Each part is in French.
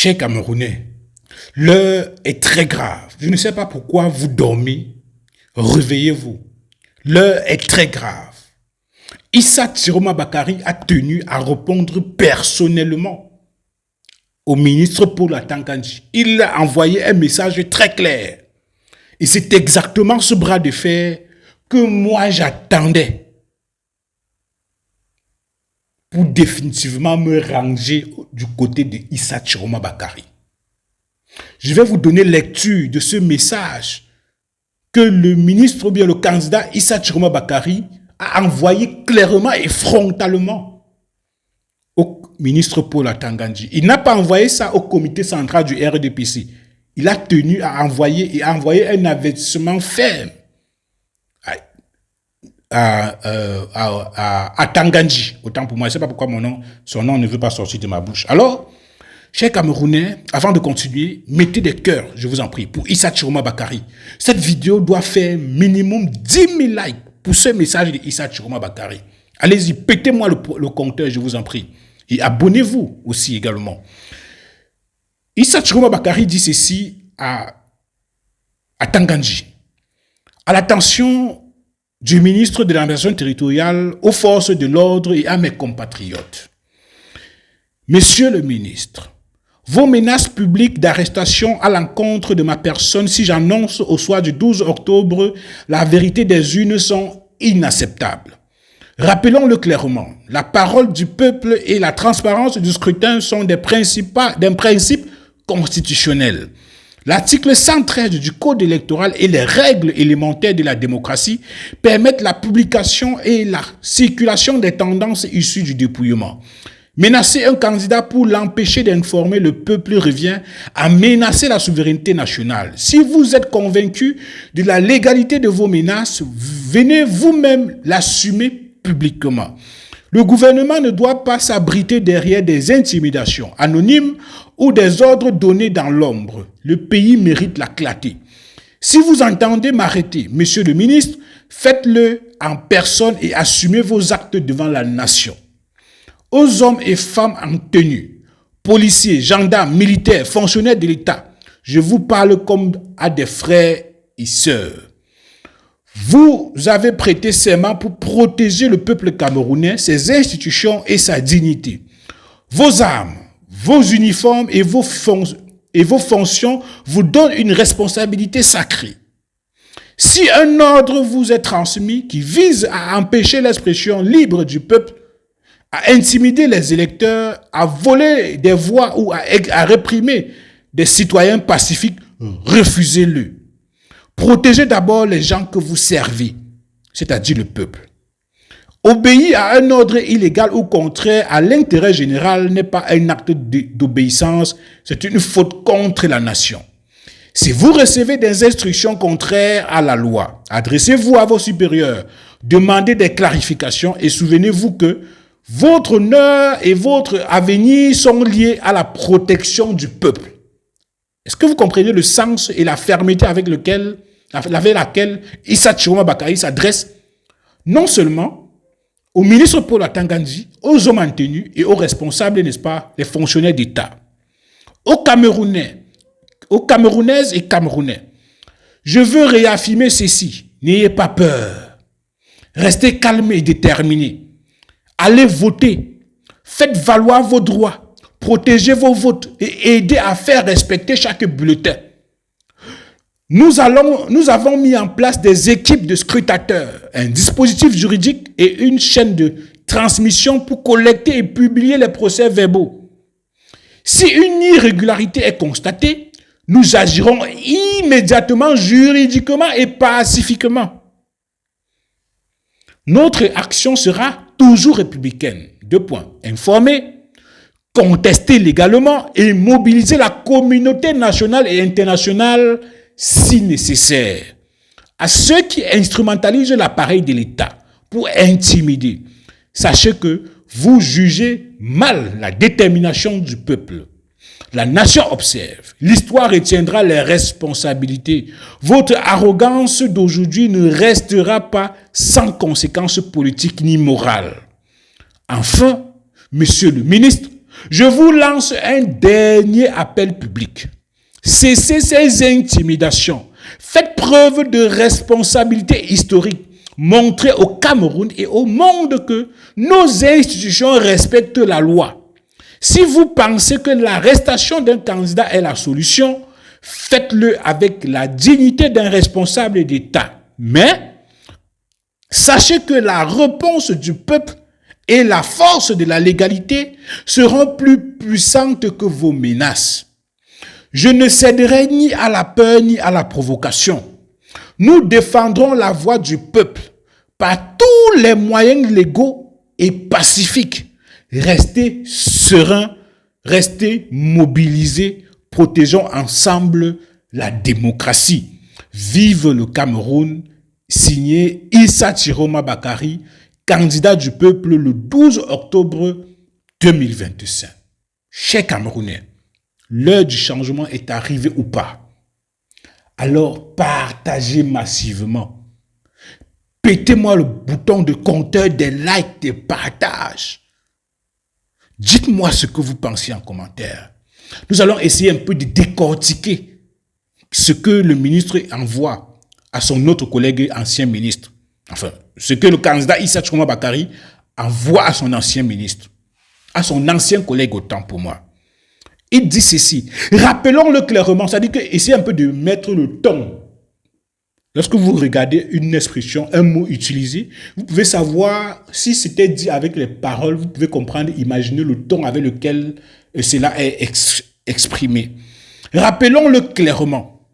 Chers Camerounais, l'heure est très grave. Je ne sais pas pourquoi vous dormez. Réveillez-vous. L'heure est très grave. Issa Tiroma Bakari a tenu à répondre personnellement au ministre Paul Atangandji. Il a envoyé un message très clair. Et c'est exactement ce bras de fer que moi j'attendais pour définitivement me ranger du côté de Issa Tiroma Bakari. Je vais vous donner lecture de ce message que le ministre ou bien le candidat Issa Tiroma Bakari a envoyé clairement et frontalement au ministre Paul Atangandji. Il n'a pas envoyé ça au comité central du RDPC. Il a tenu à envoyer un avertissement ferme à Atangandji. Autant pour moi, je ne sais pas pourquoi son nom ne veut pas sortir de ma bouche. Alors, chers Camerounais, avant de continuer, mettez des cœurs, je vous en prie, pour Issa Tiroma Bakari. Cette vidéo doit faire minimum 10 000 likes pour ce message de Issa Tiroma Bakari. Allez-y, pétez-moi le compteur, je vous en prie. Et abonnez-vous aussi également. Issa Tiroma Bakari dit ceci à Atangandji. À l'attention du ministre de l'administration territoriale, aux forces de l'ordre et à mes compatriotes. Monsieur le ministre, vos menaces publiques d'arrestation à l'encontre de ma personne si j'annonce au soir du 12 octobre la vérité des urnes sont inacceptables. Rappelons-le clairement, la parole du peuple et la transparence du scrutin sont des principes constitutionnels. L'article 113 du Code électoral et les règles élémentaires de la démocratie permettent la publication et la circulation des tendances issues du dépouillement. Menacer un candidat pour l'empêcher d'informer le peuple revient à menacer la souveraineté nationale. Si vous êtes convaincu de la légalité de vos menaces, venez vous-même l'assumer publiquement. Le gouvernement ne doit pas s'abriter derrière des intimidations anonymes ou des ordres donnés dans l'ombre. Le pays mérite la clarté. Si vous entendez m'arrêter, monsieur le ministre, faites-le en personne et assumez vos actes devant la nation. Aux hommes et femmes en tenue, policiers, gendarmes, militaires, fonctionnaires de l'État, je vous parle comme à des frères et sœurs. Vous avez prêté serment pour protéger le peuple camerounais, ses institutions et sa dignité. Vos armes, vos uniformes et vos fonctions vous donnent une responsabilité sacrée. Si un ordre vous est transmis qui vise à empêcher l'expression libre du peuple, à intimider les électeurs, à voler des voix ou à réprimer des citoyens pacifiques, refusez-le. Protégez d'abord les gens que vous servez, c'est-à-dire le peuple. Obéir à un ordre illégal ou contraire à l'intérêt général n'est pas un acte d'obéissance, c'est une faute contre la nation. Si vous recevez des instructions contraires à la loi, adressez-vous à vos supérieurs, demandez des clarifications et souvenez-vous que votre honneur et votre avenir sont liés à la protection du peuple. Est-ce que vous comprenez le sens et la fermeté avec laquelle Issa Tiroma Bakari s'adresse non seulement au ministre Paul Atangandji, aux hommes en tenue et aux responsables, n'est-ce pas, les fonctionnaires d'État, aux Camerounais, aux Camerounaises et Camerounais. Je veux réaffirmer ceci. N'ayez pas peur. Restez calmes et déterminés. Allez voter. Faites valoir vos droits. Protégez vos votes et aidez à faire respecter chaque bulletin. Nous avons mis en place des équipes de scrutateurs, un dispositif juridique et une chaîne de transmission pour collecter et publier les procès-verbaux. Si une irrégularité est constatée, nous agirons immédiatement, juridiquement et pacifiquement. Notre action sera toujours républicaine. 2 points. Informer, contester légalement et mobiliser la communauté nationale et internationale si nécessaire. À ceux qui instrumentalisent l'appareil de l'État pour intimider, sachez que vous jugez mal la détermination du peuple. La nation observe. L'histoire retiendra les responsabilités. Votre arrogance d'aujourd'hui ne restera pas sans conséquences politiques ni morales. Enfin, monsieur le ministre, Je vous lance un dernier appel public. Cessez ces intimidations. Faites preuve de responsabilité historique. Montrez au Cameroun et au monde que nos institutions respectent la loi. Si vous pensez que l'arrestation d'un candidat est la solution, faites-le avec la dignité d'un responsable d'État. Mais sachez que la réponse du peuple et la force de la légalité seront plus puissantes que vos menaces. Je ne céderai ni à la peur ni à la provocation. Nous défendrons la voix du peuple par tous les moyens légaux et pacifiques. Restez sereins, restez mobilisés, protégeons ensemble la démocratie. Vive le Cameroun, signé Issa Chiroma Bakary, candidat du peuple le 12 octobre 2025. Chers Camerounais, l'heure du changement est arrivée ou pas? Alors partagez massivement. Pétez-moi le bouton de compteur des likes, des partages. Dites-moi ce que vous pensez en commentaire. Nous allons essayer un peu de décortiquer ce que le ministre envoie à son autre collègue ancien ministre. Enfin, ce que le candidat Issa Chiroma Bakary envoie à son ancien ministre. À son ancien collègue autant pour moi. Il dit ceci. Rappelons-le clairement. C'est-à-dire que essayez un peu de mettre le ton. Lorsque vous regardez une expression, un mot utilisé, vous pouvez savoir si c'était dit avec les paroles, vous pouvez comprendre, imaginer le ton avec lequel cela est exprimé. Rappelons-le clairement.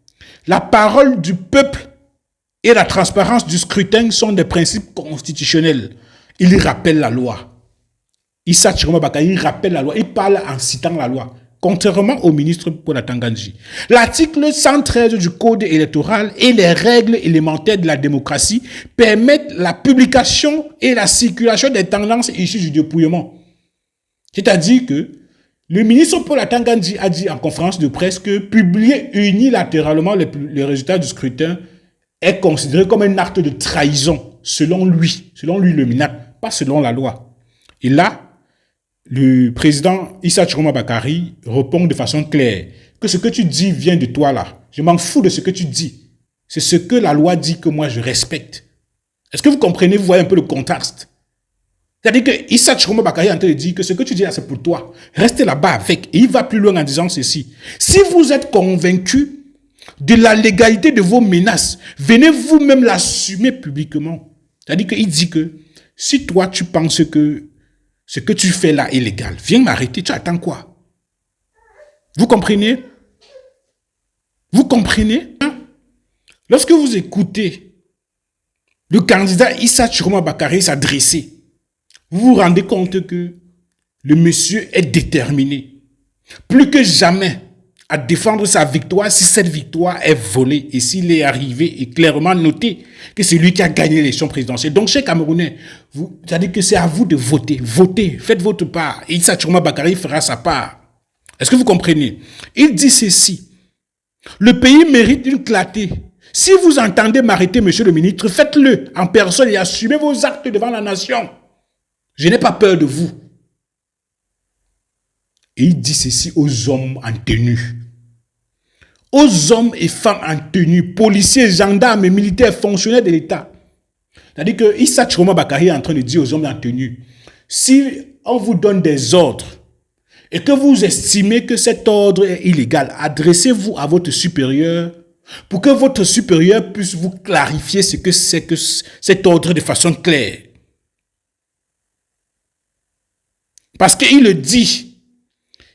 La parole du peuple et la transparence du scrutin sont des principes constitutionnels. Il rappelle la loi. Issa Chiroma Bakary rappelle la loi. Il parle en citant la loi. Contrairement au ministre Paul Atanga-Nji. L'article 113 du Code électoral et les règles élémentaires de la démocratie permettent la publication et la circulation des tendances issues du dépouillement. C'est-à-dire que le ministre Paul Atanga-Nji a dit en conférence de presse que publier unilatéralement les résultats du scrutin est considéré comme un acte de trahison, selon lui le MINAC, pas selon la loi. Et là, le président Issa Chiroma Bakary répond de façon claire que ce que tu dis vient de toi là. Je m'en fous de ce que tu dis. C'est ce que la loi dit que moi je respecte. Est-ce que vous comprenez, vous voyez un peu le contraste? C'est-à-dire que Issa Chiroma Bakary est en train de dire que ce que tu dis là c'est pour toi. Restez là-bas avec. Et il va plus loin en disant ceci. Si vous êtes convaincu de la légalité de vos menaces, venez vous-même l'assumer publiquement. C'est-à-dire qu'il dit que si toi tu penses que ce que tu fais là est légal, viens m'arrêter, tu attends quoi? Vous comprenez? Vous comprenez? Lorsque vous écoutez le candidat Issa Chiroma Bakary s'adresser, vous vous rendez compte que le monsieur est déterminé, plus que jamais, à défendre sa victoire si cette victoire est volée et s'il est arrivé et clairement noté que c'est lui qui a gagné l'élection présidentielle. Donc, chers Camerounais, c'est-à-dire que c'est à vous de voter. Votez, faites votre part. Et Issa Chiroma Bakary fera sa part. Est-ce que vous comprenez? Il dit ceci. Le pays mérite une clarté. Si vous entendez m'arrêter, monsieur le ministre, faites-le en personne et assumez vos actes devant la nation. Je n'ai pas peur de vous. Et il dit ceci aux hommes en tenue. Aux hommes et femmes en tenue, policiers, gendarmes et militaires, fonctionnaires de l'État. C'est-à-dire que Issa Chiroma Bakary est en train de dire aux hommes en tenue, si on vous donne des ordres et que vous estimez que cet ordre est illégal, adressez-vous à votre supérieur pour que votre supérieur puisse vous clarifier ce que c'est que cet ordre de façon claire. Parce qu'il le dit.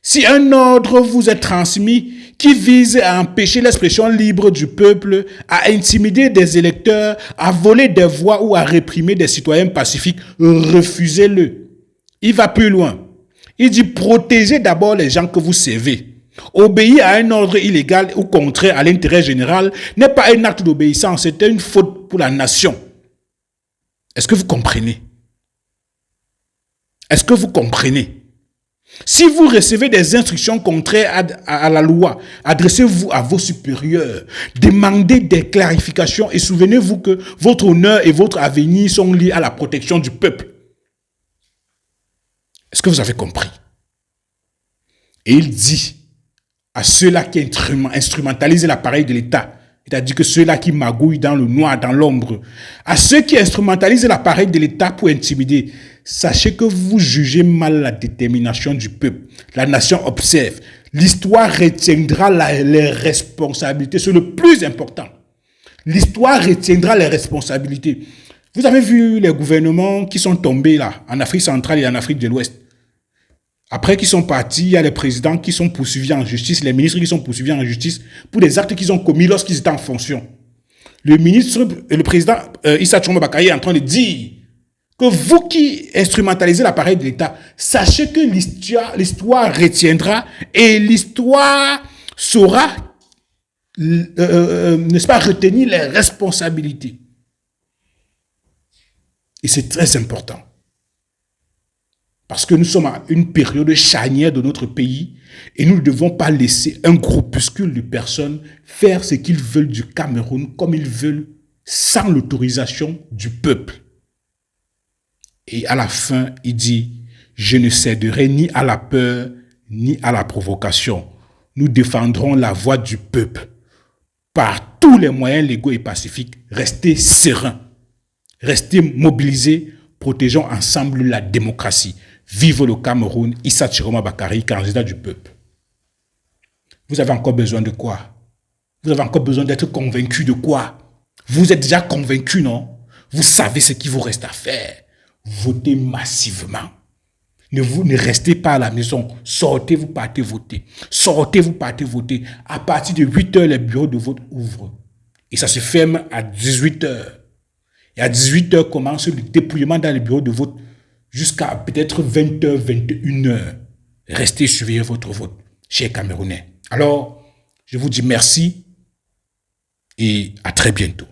Si un ordre vous est transmis qui vise à empêcher l'expression libre du peuple, à intimider des électeurs, à voler des voix ou à réprimer des citoyens pacifiques, refusez-le. Il va plus loin. Il dit protégez d'abord les gens que vous servez. Obéir à un ordre illégal ou contraire à l'intérêt général n'est pas un acte d'obéissance, c'est une faute pour la nation. Est-ce que vous comprenez? Est-ce que vous comprenez? Si vous recevez des instructions contraires à la loi, adressez-vous à vos supérieurs, demandez des clarifications et souvenez-vous que votre honneur et votre avenir sont liés à la protection du peuple. Est-ce que vous avez compris? Et il dit à ceux-là qui instrumentalisent l'appareil de l'État, c'est-à-dire que ceux-là qui magouillent dans le noir, dans l'ombre, à ceux qui instrumentalisent l'appareil de l'État pour intimider, sachez que vous jugez mal la détermination du peuple. La nation observe. L'histoire retiendra les responsabilités. C'est le plus important. L'histoire retiendra les responsabilités. Vous avez vu les gouvernements qui sont tombés là, en Afrique centrale et en Afrique de l'Ouest. Après qu'ils sont partis, il y a les présidents qui sont poursuivis en justice, les ministres qui sont poursuivis en justice pour des actes qu'ils ont commis lorsqu'ils étaient en fonction. Le président Issa Tchomba Bakari est en train de dire que vous qui instrumentalisez l'appareil de l'État, sachez que l'histoire retiendra et l'histoire saura, n'est-ce pas, retenir les responsabilités. Et c'est très important. Parce que nous sommes à une période charnière de notre pays et nous ne devons pas laisser un groupuscule de personnes faire ce qu'ils veulent du Cameroun comme ils veulent sans l'autorisation du peuple. Et à la fin, il dit, je ne céderai ni à la peur ni à la provocation. Nous défendrons la voix du peuple par tous les moyens légaux et pacifiques. Restez sereins, restez mobilisés, protégeons ensemble la démocratie. Vive le Cameroun, Issa Tchiroma Bakari, candidat du peuple. Vous avez encore besoin de quoi? Vous avez encore besoin d'être convaincu de quoi? Vous êtes déjà convaincu, non? Vous savez ce qu'il vous reste à faire. Votez massivement. Ne restez pas à la maison. Sortez, vous partez voter. Sortez, vous partez voter. À partir de 8 h, les bureaux de vote ouvrent. Et ça se ferme à 18 h. Et à 18 h commence le dépouillement dans les bureaux de vote jusqu'à peut-être 20 h, 21 h. Restez surveiller votre vote, chers Camerounais. Alors, je vous dis merci et à très bientôt.